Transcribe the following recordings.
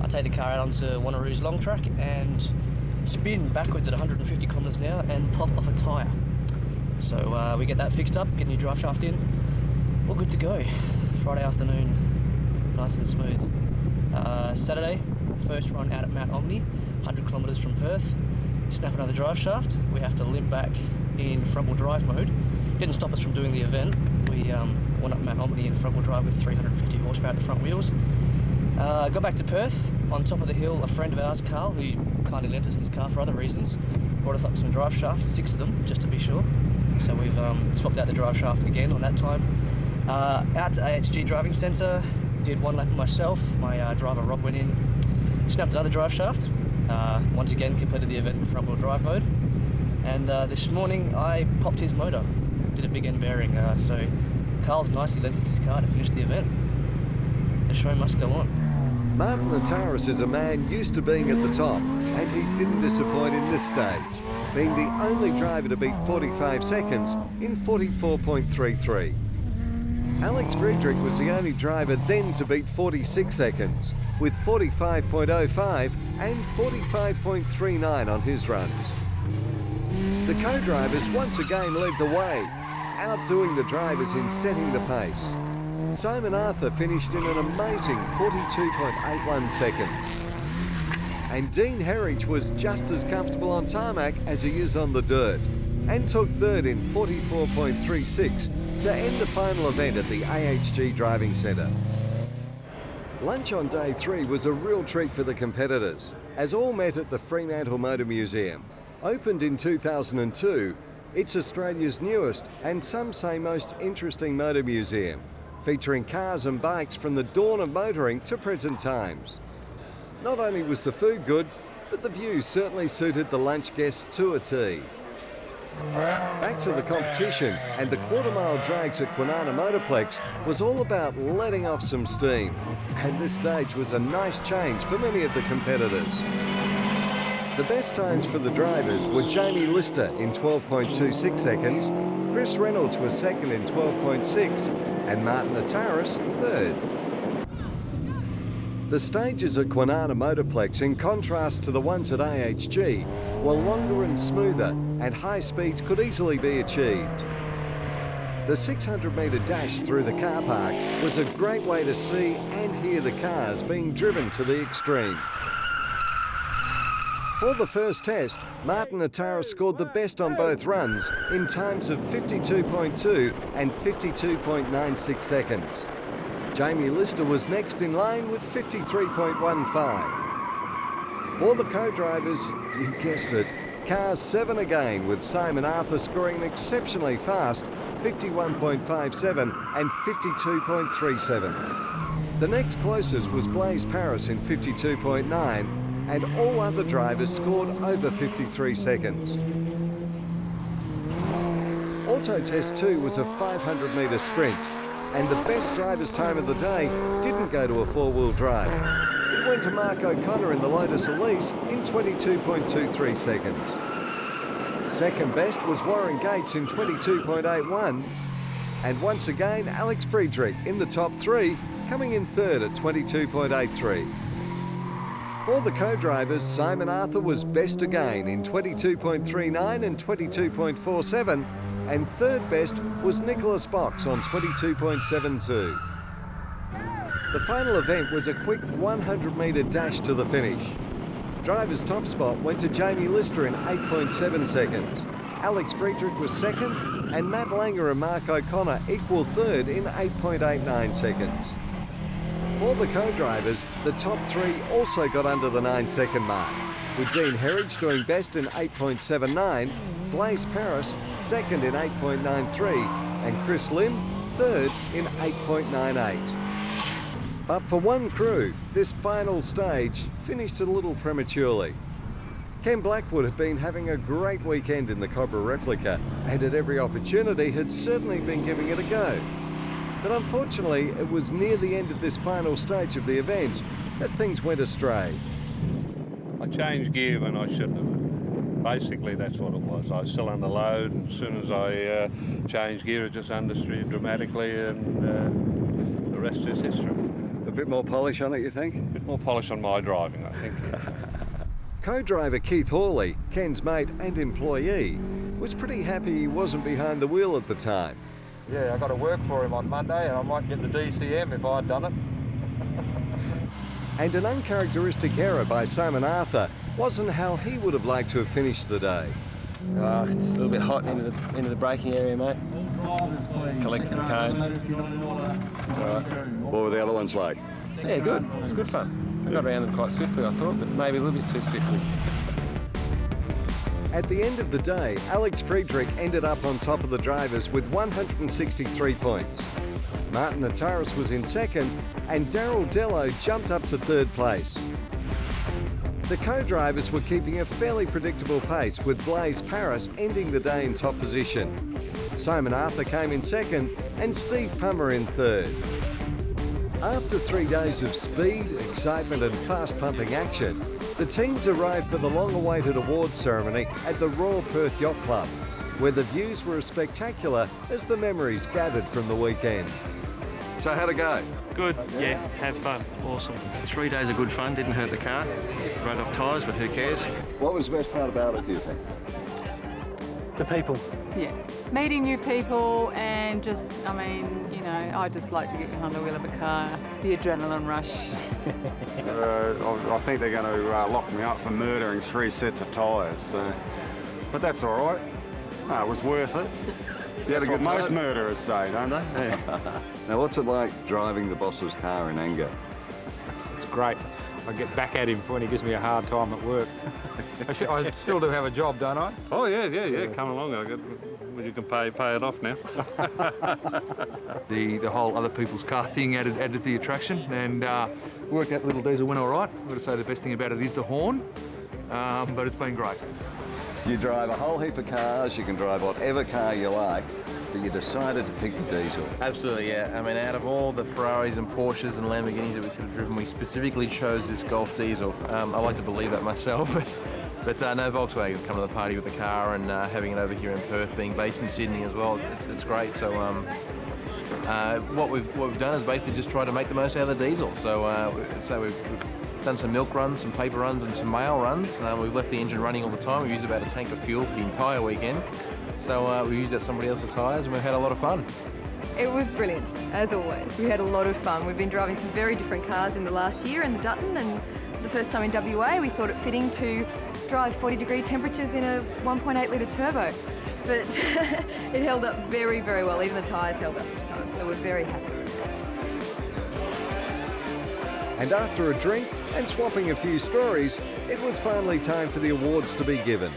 take the car out onto Wanneroo's long track and spin backwards at 150 kilometres an hour and pop off a tyre. So we get that fixed up, get a new drive shaft in, all good to go. Friday afternoon, nice and smooth. Saturday, first run out at Mount Omni, 100 kilometres from Perth. Snap another drive shaft. We have to limp back in front-wheel drive mode. Didn't stop us from doing the event. We went up Mount Omni in front-wheel drive with 350 horsepower at the front wheels. Got back to Perth. On top of the hill, a friend of ours, Carl, who kindly lent us this car for other reasons, brought us up some drive shafts, 6 of them, just to be sure. So we've swapped out the drive shaft again on that time. Out to AHG Driving Centre, did one lap myself. My driver Rob went in, snapped another drive shaft. Once again completed the event in front wheel drive mode. And this morning I popped his motor, did a big end bearing. So Carl's nicely lent us his car to finish the event. The show must go on. Martin Ataris is a man used to being at the top, and he didn't disappoint in this stage, being the only driver to beat 45 seconds in 44.33. Alex Friedrich was the only driver then to beat 46 seconds, with 45.05 and 45.39 on his runs. The co-drivers once again led the way, outdoing the drivers in setting the pace. Simon Arthur finished in an amazing 42.81 seconds. And Dean Herridge was just as comfortable on tarmac as he is on the dirt, and took third in 44.36 to end the final event at the AHG Driving Centre. Lunch on day 3 was a real treat for the competitors, as all met at the Fremantle Motor Museum. Opened in 2002, it's Australia's newest and some say most interesting motor museum, featuring cars and bikes from the dawn of motoring to present times. Not only was the food good, but the views certainly suited the lunch guests to a T. Back to the competition, and the quarter-mile drags at Kwinana Motorplex was all about letting off some steam, and this stage was a nice change for many of the competitors. The best times for the drivers were Jamie Lister in 12.26 seconds, Chris Reynolds was second in 12.6, and Martin Ataris third. The stages at Kwinana Motorplex, in contrast to the ones at AHG, were longer and smoother, and high speeds could easily be achieved. The 600-metre dash through the car park was a great way to see and hear the cars being driven to the extreme. For the first test, Martin Ataris scored the best on both runs in times of 52.2 and 52.96 seconds. Jamie Lister was next in line with 53.15. For the co-drivers, you guessed it, cars 7 again, with Simon Arthur scoring an exceptionally fast 51.57 and 52.37. The next closest was Blaise Paris in 52.9, and all other drivers scored over 53 seconds. Auto Test 2 was a 500-metre sprint, and the best driver's time of the day didn't go to a four-wheel drive. It went to Mark O'Connor in the Lotus Elise in 22.23 seconds. Second best was Warren Gates in 22.81, and once again Alex Friedrich in the top 3, coming in third at 22.83. For the co-drivers, Simon Arthur was best again in 22.39 and 22.47, and third best was Nicholas Box on 22.72. The final event was a quick 100-metre dash to the finish. Driver's top spot went to Jamie Lister in 8.7 seconds. Alex Friedrich was second, and Matt Langer and Mark O'Connor equal third in 8.89 seconds. For the co-drivers, the top 3 also got under the 9-second mark, with Dean Herridge doing best in 8.79, Blaise Paris second in 8.93, and Chris Lim third in 8.98. But for one crew, this final stage finished a little prematurely. Ken Blackwood had been having a great weekend in the Cobra replica, and at every opportunity had certainly been giving it a go. But unfortunately, it was near the end of this final stage of the event that things went astray. I changed gear when I shouldn't have. Basically, that's what it was. I was still under load, and as soon as I changed gear, it just understeered dramatically, and the rest is history. The bit more polish on it, you think? A bit more polish on my driving, I think. Co-driver Keith Hawley, Ken's mate and employee, was pretty happy he wasn't behind the wheel at the time. Yeah, I got to work for him on Monday and I might get the DCM if I'd done it. And an uncharacteristic error by Simon Arthur wasn't how he would have liked to have finished the day. It's a little bit hot into the braking area, mate. Collected the cone. It's all right. What were the other ones like? Yeah, good. It was good fun. I got around them quite swiftly, I thought, but maybe a little bit too swiftly. At the end of the day, Alex Friedrich ended up on top of the drivers with 163 points. Martin Nataris was in second, and Daryl Dello jumped up to third place. The co-drivers were keeping a fairly predictable pace, with Blaise Paris ending the day in top position. Simon Arthur came in second, and Steve Pummer in third. After 3 days of speed, excitement and fast-pumping action, the teams arrived for the long-awaited awards ceremony at the Royal Perth Yacht Club, where the views were as spectacular as the memories gathered from the weekend. So how'd it go? Good, yeah, have fun, awesome. 3 days of good fun, didn't hurt the car. Rode off tyres, but who cares? What was the best part about it, do you think? The people. Yeah, meeting new people and just, I mean, you know, I just like to get behind the wheel of a car, the adrenaline rush. I think they're going to lock me up for murdering 3 sets of tyres, so. But that's all right. No, it was worth it. You had a good time? Most murderers say, don't they? Yeah. Now, what's it like driving the boss's car in anger? It's great. I get back at him when he gives me a hard time at work. I still do have a job, don't I? Oh, yeah. Come along. You can pay it off now. The whole other people's car thing added to the attraction, and worked out Little Diesel went all right. I've got to say the best thing about it is the horn, but it's been great. You drive a whole heap of cars, you can drive whatever car you like, but you decided to pick the diesel. Absolutely, yeah. I mean, out of all the Ferraris and Porsches and Lamborghinis that we could have driven, we specifically chose this Golf diesel. I like to believe that myself, but no, Volkswagen come to the party with the car, and having it over here in Perth, being based in Sydney as well, it's great. So what we've done is basically just try to make the most out of the diesel. So we've done some milk runs, some paper runs and some mail runs. We've left the engine running all the time. We've used about a tank of fuel for the entire weekend. So we used up somebody else's tyres and we've had a lot of fun. It was brilliant, as always. We had a lot of fun. We've been driving some very different cars in the last year in the Dutton, and the first time in WA we thought it fitting to drive 40-degree temperatures in a 1.8 litre turbo. But it held up very, very well. Even the tyres held up this time, so we're very happy. And after a drink and swapping a few stories, it was finally time for the awards to be given.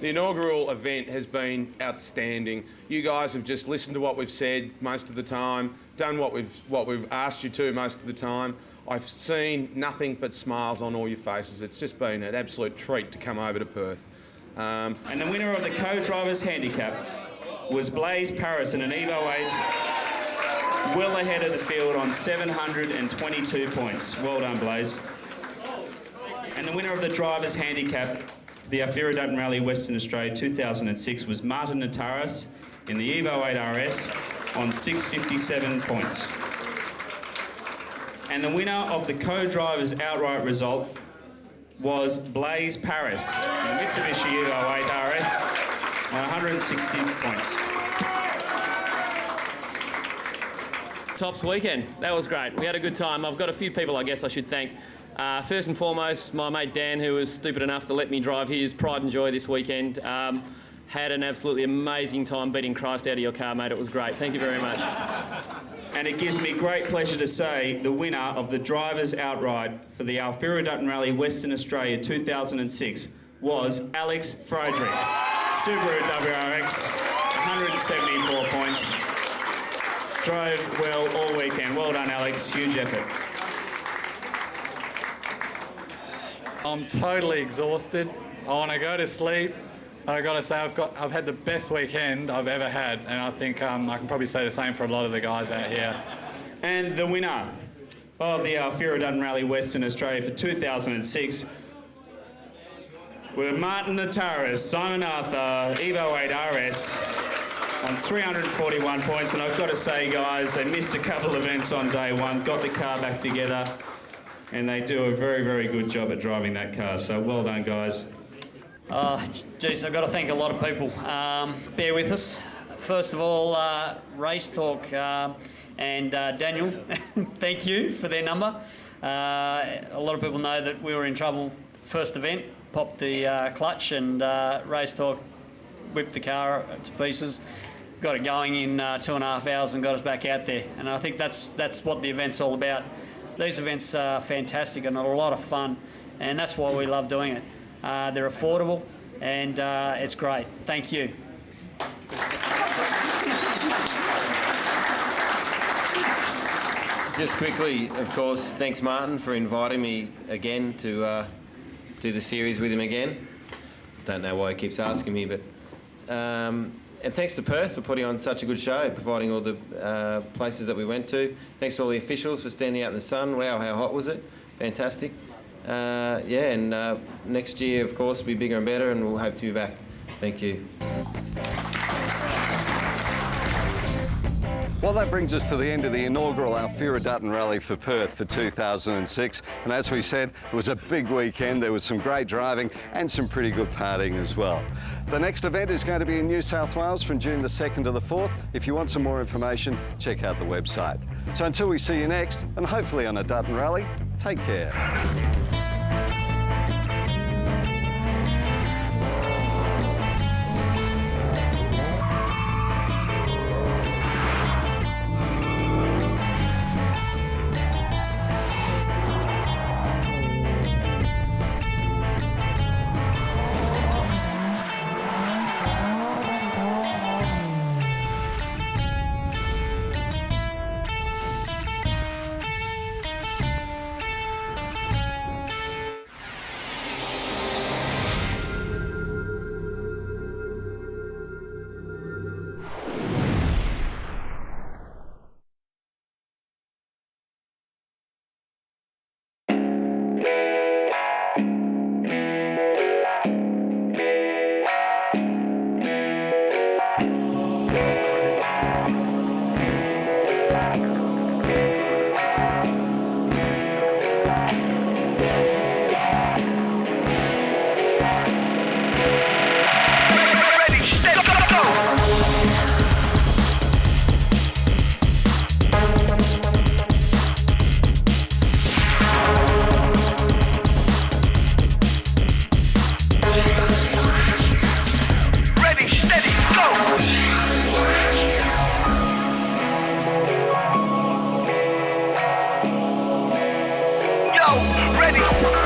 The inaugural event has been outstanding. You guys have just listened to what we've said most of the time, done what we've asked you to most of the time. I've seen nothing but smiles on all your faces. It's just been an absolute treat to come over to Perth. And the winner of the co-driver's handicap was Blaise Paris in an Evo 8, well ahead of the field on 722 points. Well done, Blaise. And the winner of the driver's handicap, the Alphera Dutton Rally Western Australia 2006, was Martin Nataris in the Evo 8 RS on 657 points. And the winner of the co-driver's outright result was Blaise Paris in the Mitsubishi Evo 8 RS on 160 points. Tops weekend. That was great. We had a good time. I've got a few people I guess I should thank. First and foremost, my mate Dan, who was stupid enough to let me drive his Pride and Joy this weekend. Had an absolutely amazing time beating Christ out of your car, mate. It was great. Thank you very much. And it gives me great pleasure to say the winner of the driver's outright for the Alphera Dutton Rally Western Australia 2006 was Alex Friedrich. Subaru WRX, 174 points. Drove well all weekend. Well done, Alex. Huge effort. I'm totally exhausted. I want to go to sleep. I got to say, I've had the best weekend I've ever had, and I think I can probably say the same for a lot of the guys out here. And the winner of the Alphera Dutton Rally Western Australia for 2006 were Martin Nataris, Simon Arthur, Evo 8 RS, on 341 points, and I've got to say, guys, they missed a couple of events on day one, got the car back together, and they do a very, very good job at driving that car. So well done, guys. Geez, I've got to thank a lot of people. Bear with us. First of all, Race Talk and Daniel, thank you for their number. A lot of people know that we were in trouble first event, popped the clutch, and Race Talk whipped the car to pieces, got it going in 2.5 hours and got us back out there. And I think that's what the event's all about. These events are fantastic and a lot of fun, and that's why we love doing it. They're affordable and it's great. Thank you. Just quickly, of course, thanks Martin for inviting me again to do the series with him again. Don't know why he keeps asking me, but and thanks to Perth for putting on such a good show, providing all the places that we went to. Thanks to all the officials for standing out in the sun. Wow, how hot was it? Fantastic. And next year, of course, will be bigger and better, and we'll hope to be back. Thank you. Well, that brings us to the end of the inaugural Alphera Dutton Rally for Perth for 2006. And as we said, it was a big weekend. There was some great driving and some pretty good partying as well. The next event is going to be in New South Wales from June the 2nd to the 4th. If you want some more information, check out the website. So until we see you next, and hopefully on a Dutton Rally, take care. Ready?